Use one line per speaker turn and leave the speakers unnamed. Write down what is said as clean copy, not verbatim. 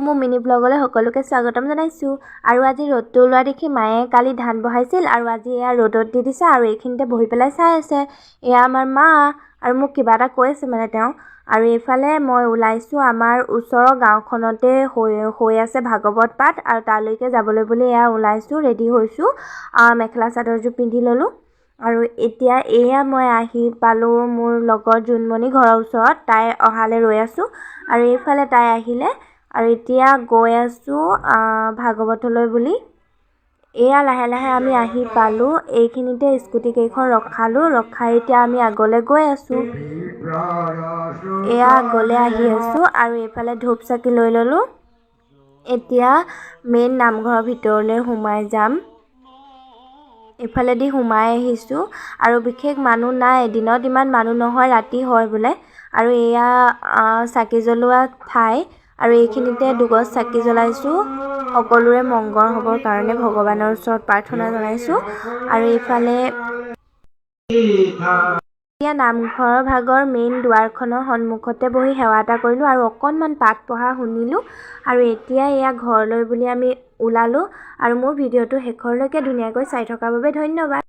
মোৰ মিনি ব্লগলৈ সকলোকে স্বাগতম জনাইছোঁ। আৰু আজি ৰ'দটো ওলোৱা দেখি মায়ে কালি ধান বহাইছিল আৰু আজি এয়া ৰ'দত দি দিছে আৰু এইখিনিতে বহি পেলাই চাই আছে। এয়া আমাৰ মা আৰু মোক কিবা এটা কৈ আছে মানে তেওঁ। আৰু এইফালে মই ওলাইছোঁ, আমাৰ ওচৰৰ গাঁওখনতে হৈ আছে ভাগৱত পাঠ আৰু তালৈকে যাবলৈ বুলি এয়া ওলাইছোঁ, ৰেডি হৈছোঁ। মেখেলা চাদৰযোৰ পিন্ধি ল'লোঁ আৰু এতিয়া এয়া মই আহি পালোঁ মোৰ লগৰ জোনমণি ঘৰৰ ওচৰত। তাই অহালৈ ৰৈ আছোঁ আৰু এইফালে তাই আহিলে আৰু এতিয়া গৈ আছোঁ ভাগৱতলৈ বুলি। এয়া লাহে লাহে আমি আহি পালোঁ, এইখিনিতে স্কুটিকেইখন ৰখাই এতিয়া আমি আগলৈ গৈ আছোঁ। এয়া আগলৈ আহি আছোঁ আৰু এইফালে ধূপ চাকি লৈ ল'লোঁ। এতিয়া মেইন নামঘৰৰ ভিতৰলৈ সোমাই যাম। এইফালেদি সোমাই আহিছোঁ আৰু বিশেষ মানুহ নাই, দিনত ইমান মানুহ নহয়, ৰাতি হয় বোলে। আৰু এয়া চাকি জ্বলোৱা ঠাই আৰু এইখিনিতে দুগজ চাকি জ্বলাইছোঁ, সকলোৰে মংগল হ'বৰ কাৰণে ভগৱানৰ ওচৰত প্ৰাৰ্থনা জনাইছোঁ। আৰু এইফালে এতিয়া নামঘৰৰ ভাগৰ মেইন দুৱাৰখনৰ সন্মুখতে বহি সেৱা এটা কৰিলোঁ আৰু অকণমান পাঠ পঢ়া শুনিলোঁ। আৰু এতিয়া এয়া ঘৰলৈ বুলি আমি ওলালোঁ আৰু মোৰ ভিডিঅ'টো শেষৰলৈকে ধুনীয়াকৈ চাই থকাৰ বাবে ধন্যবাদ।